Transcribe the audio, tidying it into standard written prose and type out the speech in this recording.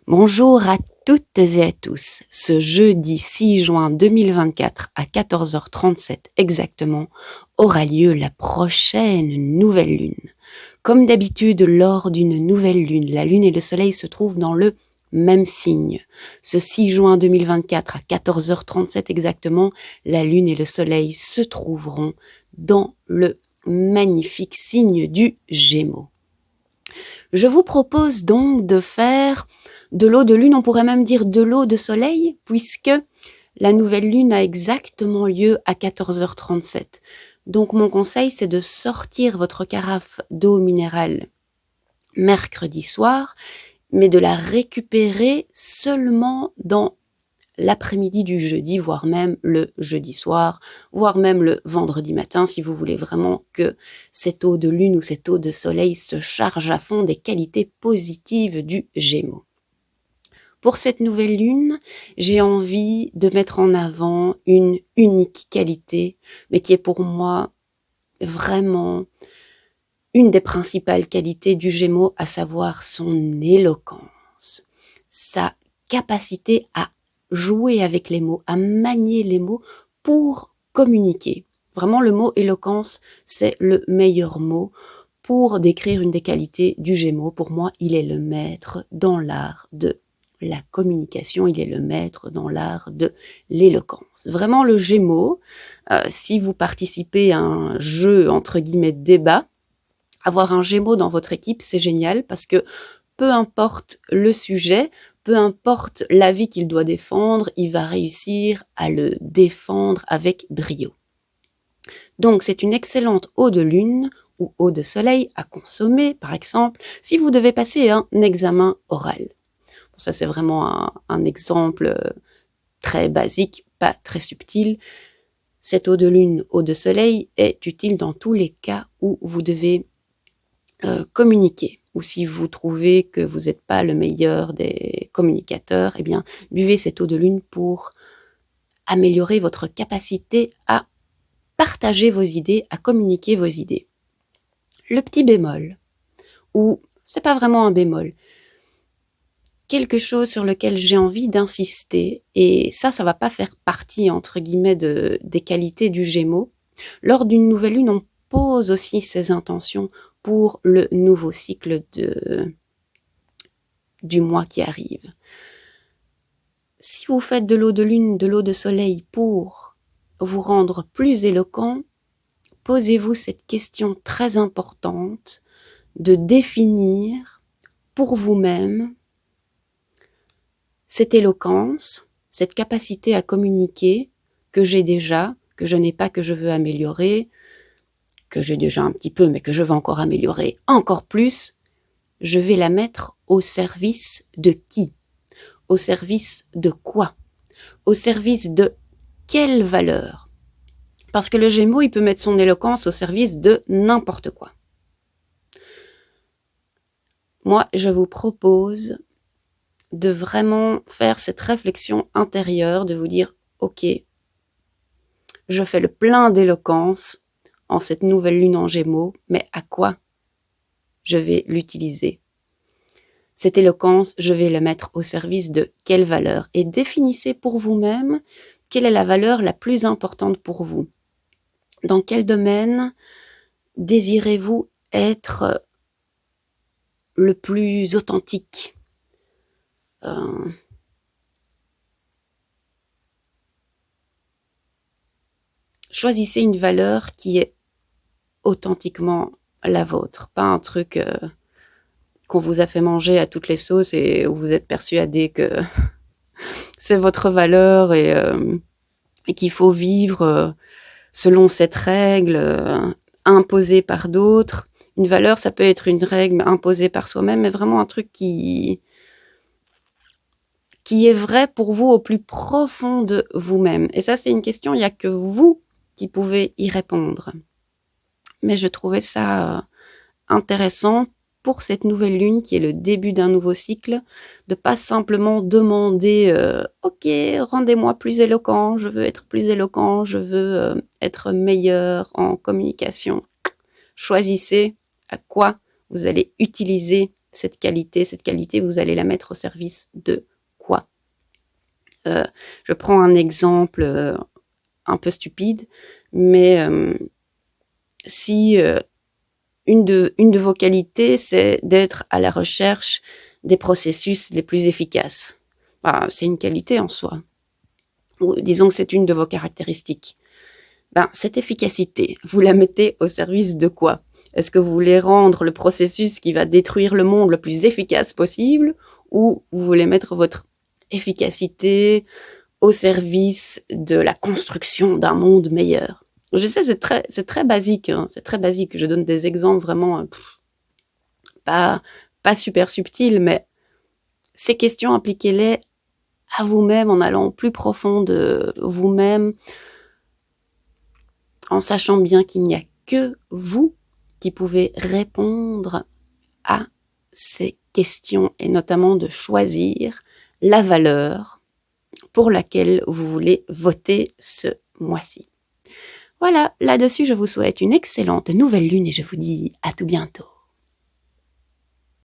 Bonjour à toutes et à tous. Ce jeudi 6 juin 2024 à 14h37 exactement aura lieu la prochaine nouvelle lune. Comme d'habitude, lors d'une nouvelle lune, la lune et le soleil se trouvent dans le même signe. Ce 6 juin 2024 à 14h37 exactement, la lune et le soleil se trouveront dans le magnifique signe du Gémeaux. Je vous propose donc de faire de l'eau de lune, on pourrait même dire de l'eau de soleil, puisque la nouvelle lune a exactement lieu à 14h37. Donc mon conseil, c'est de sortir votre carafe d'eau minérale mercredi soir, mais de la récupérer seulement dans l'après-midi du jeudi, voire même le jeudi soir, voire même le vendredi matin, si vous voulez vraiment que cette eau de lune ou cette eau de soleil se charge à fond des qualités positives du Gémeaux. Pour cette nouvelle lune, j'ai envie de mettre en avant une unique qualité, mais qui est pour moi vraiment une des principales qualités du Gémeaux, à savoir son éloquence, sa capacité à jouer avec les mots, à manier les mots pour communiquer. Vraiment, le mot éloquence, c'est le meilleur mot pour décrire une des qualités du Gémeaux. Pour moi, il est le maître dans l'art de la communication, il est le maître dans l'art de l'éloquence. Vraiment, le Gémeaux, si vous participez à un jeu, entre guillemets, débat, avoir un Gémeaux dans votre équipe, c'est génial parce que peu importe le sujet, peu importe l'avis qu'il doit défendre, il va réussir à le défendre avec brio. Donc, c'est une excellente eau de lune ou eau de soleil à consommer, par exemple, si vous devez passer un examen oral. Bon, ça, c'est vraiment un exemple très basique, pas très subtil. Cette eau de lune, eau de soleil est utile dans tous les cas où vous devez communiquer. Ou si vous trouvez que vous n'êtes pas le meilleur des communicateurs, eh bien, buvez cette eau de lune pour améliorer votre capacité à partager vos idées, à communiquer vos idées. Le petit bémol, ou c'est pas vraiment un bémol, quelque chose sur lequel j'ai envie d'insister, et ça va pas faire partie, entre guillemets, des qualités du Gémeaux. Lors d'une nouvelle lune, on pose aussi ses intentions pour le nouveau cycle du mois qui arrive. Si vous faites de l'eau de lune, de l'eau de soleil pour vous rendre plus éloquent, posez-vous cette question très importante de définir pour vous-même cette éloquence, cette capacité à communiquer que j'ai déjà, que je n'ai pas, que je veux améliorer, que j'ai déjà un petit peu, mais que je veux encore améliorer encore plus. Je vais la mettre au service de qui? Au service de quoi? Au service de quelle valeur? Parce que le Gémeaux, il peut mettre son éloquence au service de n'importe quoi. Moi, je vous propose de vraiment faire cette réflexion intérieure, de vous dire, ok, je fais le plein d'éloquence en cette nouvelle lune en Gémeaux, mais à quoi je vais l'utiliser? Cette éloquence, je vais la mettre au service de quelle valeur? Et définissez pour vous-même quelle est la valeur la plus importante pour vous. Dans quel domaine désirez-vous être le plus authentique? Choisissez une valeur qui est authentiquement la vôtre, pas un truc qu'on vous a fait manger à toutes les sauces et où vous êtes persuadé que c'est votre valeur et qu'il faut vivre selon cette règle imposée par d'autres. Une valeur, ça peut être une règle imposée par soi-même, mais vraiment un truc qui est vrai pour vous au plus profond de vous-même. Et ça, c'est une question, il n'y a que vous qui pouvez y répondre. Mais je trouvais ça intéressant pour cette nouvelle lune qui est le début d'un nouveau cycle, de pas simplement demander ok, rendez-moi plus éloquent, je veux être plus éloquent, je veux être meilleur en communication. Choisissez à quoi vous allez utiliser cette qualité, vous allez la mettre au service de quoi? Je prends un exemple un peu stupide, mais si une de vos qualités, c'est d'être à la recherche des processus les plus efficaces, ben, c'est une qualité en soi. Ou disons que c'est une de vos caractéristiques. Ben, cette efficacité, vous la mettez au service de quoi? Est-ce que vous voulez rendre le processus qui va détruire le monde le plus efficace possible, ou vous voulez mettre votre efficacité au service de la construction d'un monde meilleur? Je sais, c'est très basique, hein, c'est très basique. Je donne des exemples vraiment pas super subtils, mais ces questions, appliquez-les à vous-même en allant plus profond de vous-même, en sachant bien qu'il n'y a que vous qui pouvez répondre à ces questions et notamment de choisir la valeur pour laquelle vous voulez voter ce mois-ci. Voilà, là-dessus, je vous souhaite une excellente nouvelle lune et je vous dis à tout bientôt.